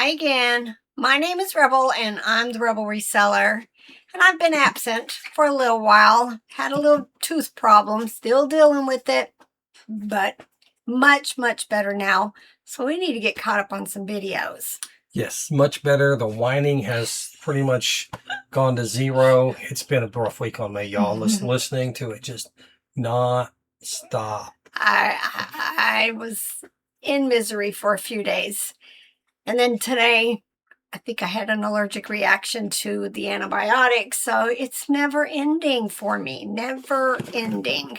Hi again. My name is Rebel and I'm the Rebel Reseller. And I've been absent for a little while. Had a little tooth problem, still dealing with it, but much better now. So we need to get caught up on some videos. Yes, much better. The whining has pretty much gone to zero. It's been a rough week on me, y'all. Listening to it just not stop. I was in misery for a few days. And then today, I think I had an allergic reaction to the antibiotics. So it's never ending for me, never ending.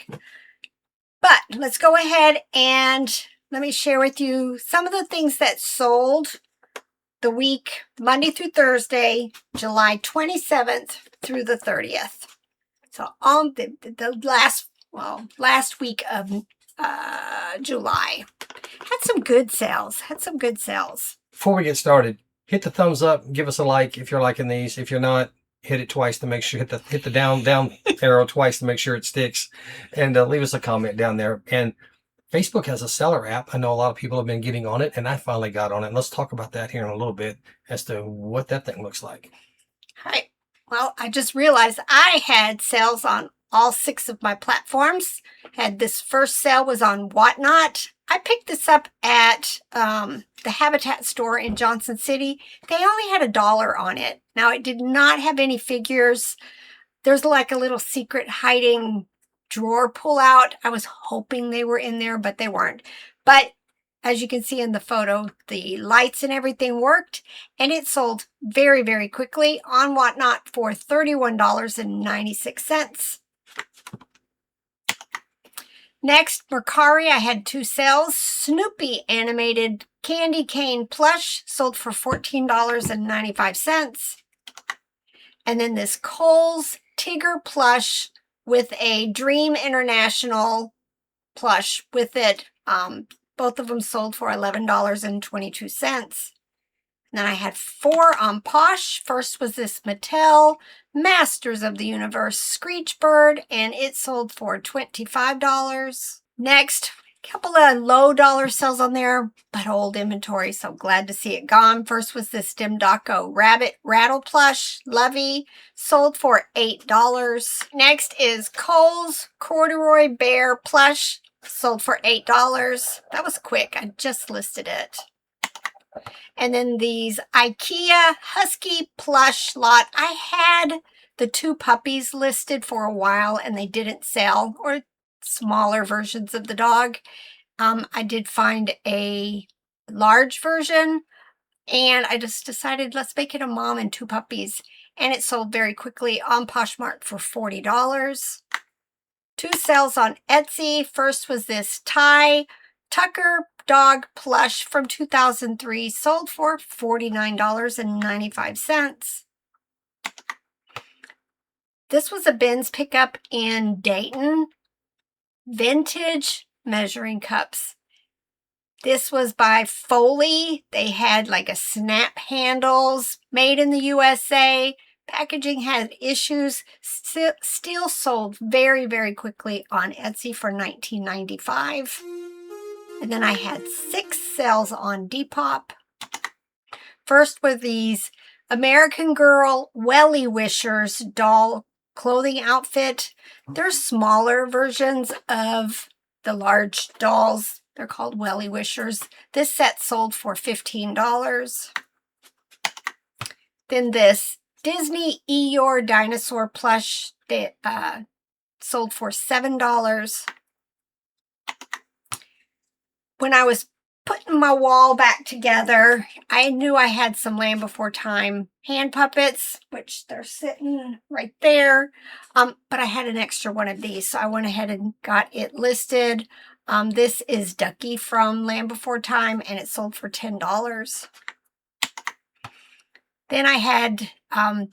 But let's go ahead and let me share with you some of the things that sold the week, Monday through Thursday, July 27th through the 30th. So on the last week of July. Had some good sales. Before we get started, hit the thumbs up, give us a like if you're liking these. If you're not, hit it twice to make sure, hit the down arrow twice to make sure it sticks, and leave us a comment down there. And Facebook has a seller app. I know a lot of people have been getting on it, and I finally got on it. Let's talk about that here in a little bit as to what that thing looks like. Hi. Well, I just realized I had sales on all 6 of my platforms. Had this first sale was on Whatnot. I picked this up at the Habitat store in Johnson City. They only had $1 on it. Now, it did not have any figures. There's like a little secret hiding drawer pull out. I was hoping they were in there, but they weren't. But as you can see in the photo, the lights and everything worked, and it sold very quickly on Whatnot for $31.96. Next, Mercari, I had 2 sales. Snoopy animated candy cane plush sold for $14.95. And then this Kohl's Tigger plush with a Dream International plush with it. Both of them sold for $11.22. And then I had 4 on Posh. First was this Mattel Masters of the Universe Screech Bird, and it sold for $25. Next, a couple of low dollar sales on there, but old inventory, so glad to see it gone. First was this Dimdaco Rabbit Rattle Plush Lovey, sold for $8. Next is Kohl's Corduroy Bear Plush, sold for $8. That was quick. I just listed it. And then these IKEA Husky plush lot. I had the 2 puppies listed for a while and they didn't sell, or smaller versions of the dog. I did find a large version and I just decided let's make it a mom and 2 puppies. And it sold very quickly on Poshmark for $40. 2 sales on Etsy. First was this Thai Tucker dog plush from 2003, sold for $49.95. This was a Ben's pickup in Dayton. Vintage measuring cups. This was by Foley. They had like a snap handles, made in the USA. Packaging had issues, still sold very quickly on Etsy for $19.95. And then I had 6 sales on Depop. First were these American Girl Welly Wishers doll clothing outfit. They're smaller versions of the large dolls. They're called Welly Wishers. This set sold for $15. Then this Disney Eeyore dinosaur plush sold for $7. When I was putting my wall back together, I knew I had some Land Before Time hand puppets, which they're sitting right there. But I had an extra one of these, so I went ahead and got it listed. This is Ducky from Land Before Time, and it sold for $10. Then I had,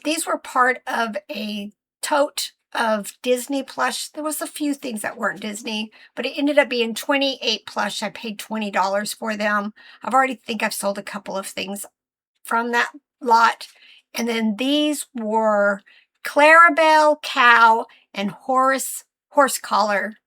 these were part of a tote of Disney plush. There was a few things that weren't Disney, but it ended up being 28 plush. I paid $20 for them. I've sold a couple of things from that lot. And then these were Clarabelle Cow and Horse Collar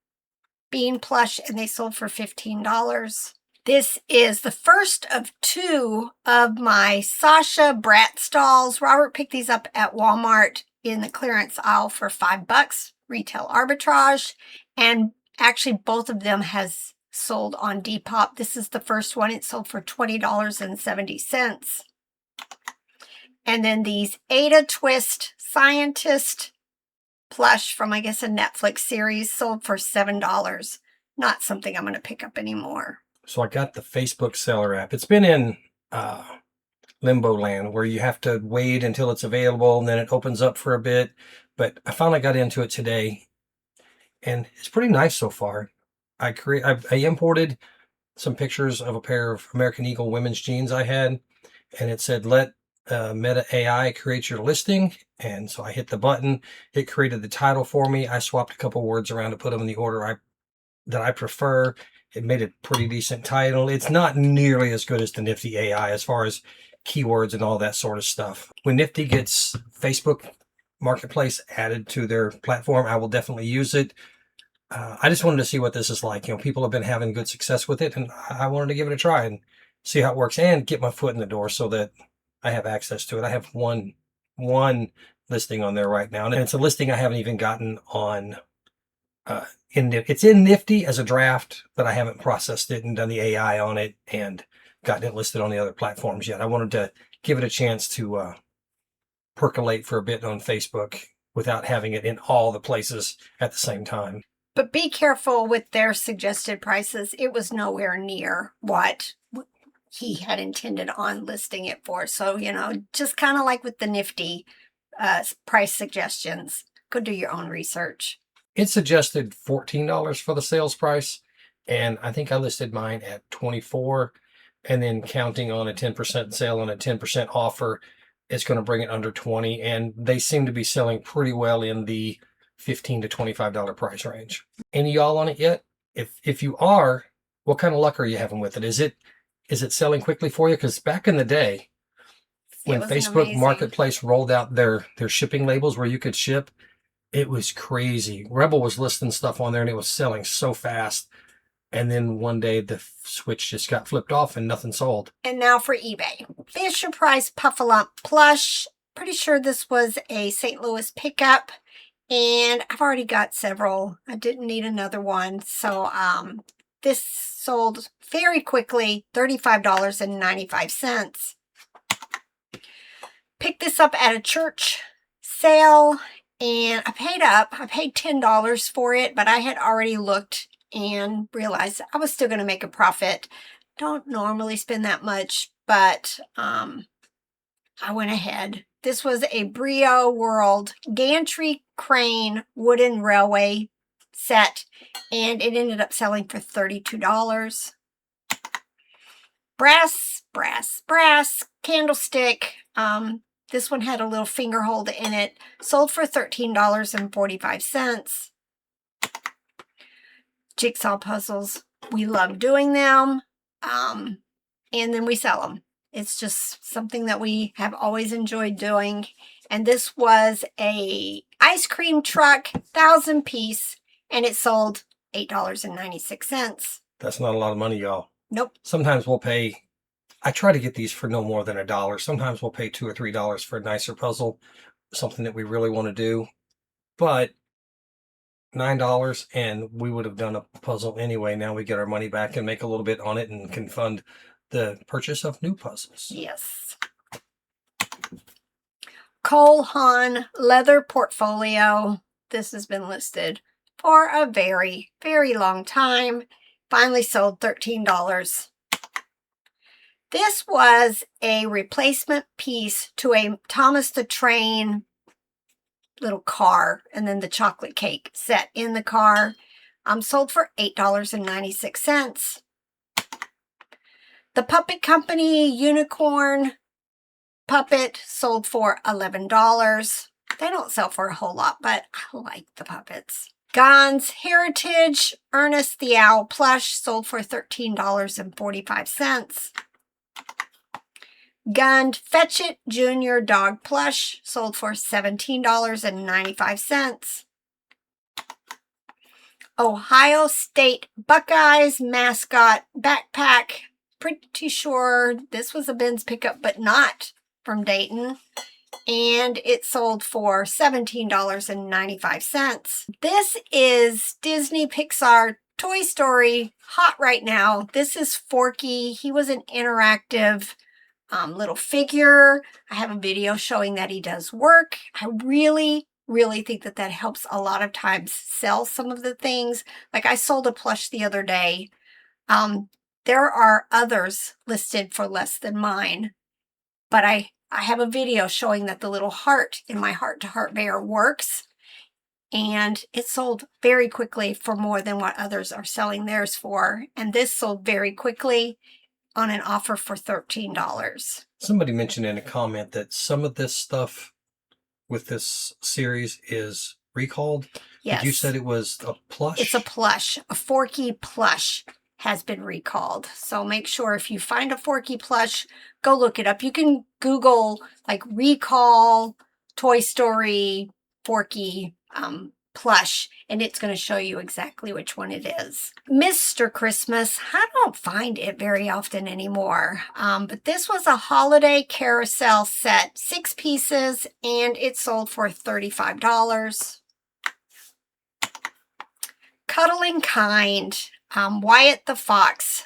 Bean plush, and they sold for $15. This is the first of 2 of my Sasha Brat stalls. Robert picked these up at Walmart in the clearance aisle for $5, retail arbitrage. And actually both of them has sold on Depop. This is the first one. It sold for $20.70. And then these Ada Twist Scientist plush from, I guess, a Netflix series sold for $7. Not something I'm going to pick up anymore. So I got the Facebook seller app. It's been in limbo land where you have to wait until it's available and then it opens up for a bit. But I finally got into it today and it's pretty nice so far. I imported some pictures of a pair of American Eagle women's jeans I had, and it said, let Meta AI create your listing. And so I hit the button. It created the title for me. I swapped a couple words around to put them in the order that I prefer. It made a pretty decent title. It's not nearly as good as the Nifty AI as far as keywords and all that sort of stuff. When Nifty gets Facebook Marketplace added to their platform, I will definitely use it. I just wanted to see what this is like. You know, people have been having good success with it, and I wanted to give it a try and see how it works and get my foot in the door so that I have access to it. I have one listing on there right now, and it's a listing I haven't even gotten on. It's in Nifty as a draft, but I haven't processed it and done the AI on it and gotten it listed on the other platforms yet. I wanted to give it a chance to percolate for a bit on Facebook without having it in all the places at the same time. But be careful with their suggested prices. It was nowhere near what he had intended on listing it for. So, you know, just kind of like with the Nifty price suggestions, go do your own research. It suggested $14 for the sales price, and I think I listed mine at $24, and then counting on a 10% sale and a 10% offer, it's going to bring it under $20, and they seem to be selling pretty well in the $15 to $25 price range. Any of y'all on it yet? If you are, what kind of luck are you having with it? Is it selling quickly for you? Because back in the day, when Facebook Marketplace rolled out their shipping labels where you could ship, it was crazy. Rebel was listing stuff on there and it was selling so fast. And then one day the switch just got flipped off and nothing sold. And now for eBay. Fisher Price Puffalump plush. Pretty sure this was a St. Louis pickup. And I've already got several. I didn't need another one. So this sold very quickly, $35.95. Picked this up at a church sale. And I paid $10 for it, but I had already looked and realized I was still going to make a profit. Don't normally spend that much, but I went ahead. This was a Brio World gantry crane wooden railway set, and it ended up selling for $32. Brass candlestick. This one had a little finger hold in it. Sold for $13.45. Jigsaw puzzles. We love doing them. And then we sell them. It's just something that we have always enjoyed doing. And this was a ice cream truck, 1,000-piece, and it sold $8.96. That's not a lot of money, y'all. Nope. Sometimes we'll pay... I try to get these for no more than $1. Sometimes we'll pay $2 or $3 for a nicer puzzle, something that we really want to do. But $9 and we would have done a puzzle anyway. Now we get our money back and make a little bit on it and can fund the purchase of new puzzles. Yes. Cole Haan leather portfolio. This has been listed for a very, very long time. Finally sold $13. This was a replacement piece to a Thomas the Train little car, and then the chocolate cake set in the car. Sold for $8.96. The Puppet Company unicorn puppet sold for $11. They don't sell for a whole lot, but I like the puppets. Gons Heritage Ernest the Owl plush sold for $13.45. Gund Fetch It Junior Dog Plush sold for $17.95. Ohio State Buckeyes mascot backpack. Pretty sure this was a Ben's pickup, but not from Dayton. And it sold for $17.95. This is Disney Pixar Toy Story, hot right now. This is Forky. He was an interactive little figure. I have a video showing that he does work. I really think that helps a lot of times sell some of the things. Like I sold a plush the other day. There are others listed for less than mine, but I have a video showing that the little heart in my Heart to Heart bear works, and it sold very quickly for more than what others are selling theirs for. And this sold very quickly on an offer for $13. Somebody mentioned in a comment that some of this stuff with this series is recalled. Yes. But you said it was a plush? It's a plush. A Forky plush has been recalled. So make sure if you find a Forky plush, go look it up. You can Google like recall Toy Story Forky plush, and it's going to show you exactly which one it is. Mr. Christmas, I don't find it very often anymore, but this was a holiday carousel set, 6 pieces, and it sold for $35. Cuddling Kind, Wyatt the Fox.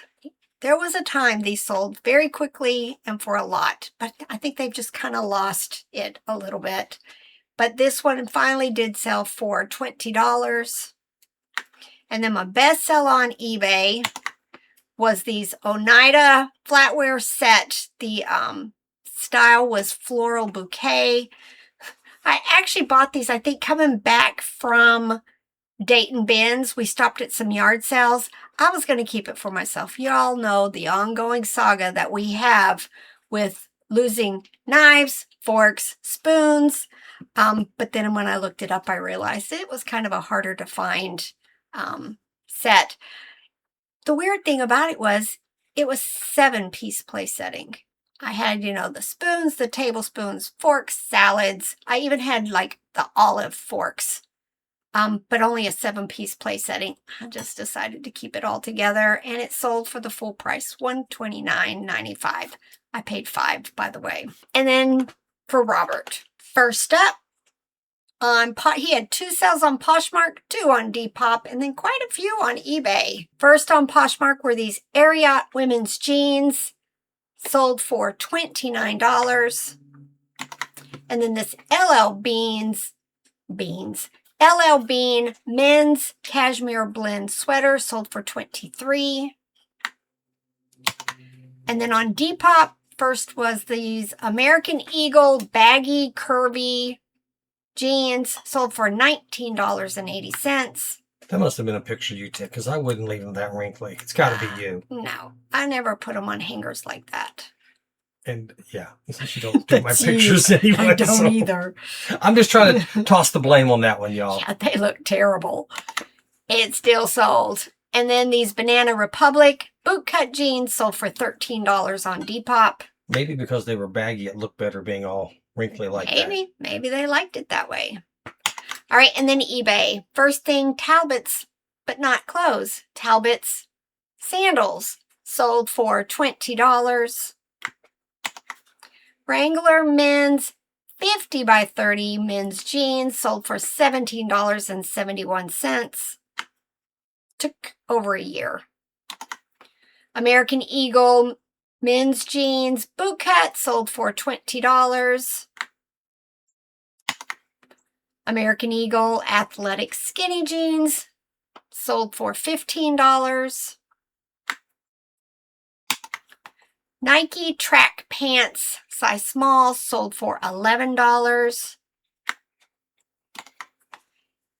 There was a time these sold very quickly and for a lot, but I think they've just kind of lost it a little bit. But this one finally did sell for $20. And then my best sell on eBay was these Oneida flatware set. The style was floral bouquet. I actually bought these, I think, coming back from Dayton Bins. We stopped at some yard sales. I was going to keep it for myself. You all know the ongoing saga that we have with losing knives, forks, spoons. But then when I looked it up, I realized it was kind of a harder to find set. The weird thing about it was 7-piece place setting. I had, the spoons, the tablespoons, forks, salads. I even had like the olive forks, but only a 7-piece place setting. I just decided to keep it all together, and it sold for the full price, $129.95. I paid $5, by the way. And then for Robert, first up, he had 2 sales on Poshmark, 2 on Depop, and then quite a few on eBay. First on Poshmark were these Ariat women's jeans, sold for $29. And then this LL Bean men's cashmere blend sweater, sold for $23. And then on Depop, first was these American Eagle baggy curvy jeans, sold for $19.80. That must have been a picture you took, because I wouldn't leave them that wrinkly. It's got to be you. No, I never put them on hangers like that. And yeah, you don't do my pictures anyway. I don't either. I'm just trying to toss the blame on that one, y'all. Yeah, they look terrible. It still sold. And then these Banana Republic bootcut jeans sold for $13 on Depop. Maybe because they were baggy, it looked better being all wrinkly like that. Maybe they liked it that way. All right, and then eBay. First thing, Talbot's, but not clothes. Talbot's sandals sold for $20. Wrangler men's 50 by 30 men's jeans sold for $17.71. Took over a year. American Eagle men's jeans bootcut sold for $20. American Eagle athletic skinny jeans sold for $15. Nike track pants size small sold for $11.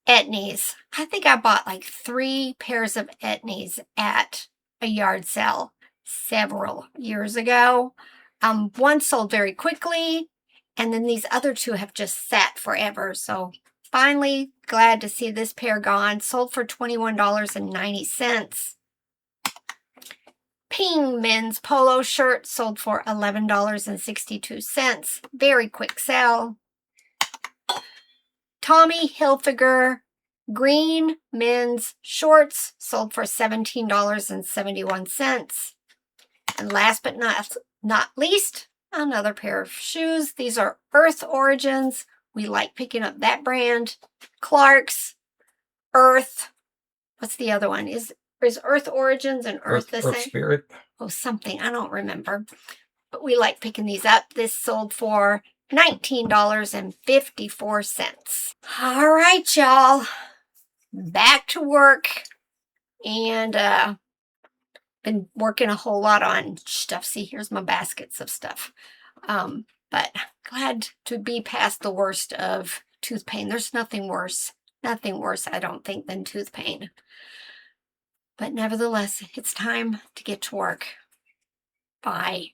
Etnies. I think I bought like 3 pairs of Etnies at a yard sale several years ago. One sold very quickly, and then these other 2 have just sat forever. So finally, glad to see this pair gone. Sold for $21.90. Ping men's polo shirt sold for $11.62. Very quick sale. Tommy Hilfiger green men's shorts sold for $17.71. And last but not least, another pair of shoes. These are Earth Origins. We like picking up that brand. Clark's, Earth. What's the other one? Is Earth Origins and Earth the same? Earth Spirit. Oh, something. I don't remember. But we like picking these up. This sold for $19.54. All right, y'all. Back to work. And been working a whole lot on stuff. See, here's my baskets of stuff. But glad to be past the worst of tooth pain. There's nothing worse, I don't think, than tooth pain. But nevertheless, it's time to get to work. Bye.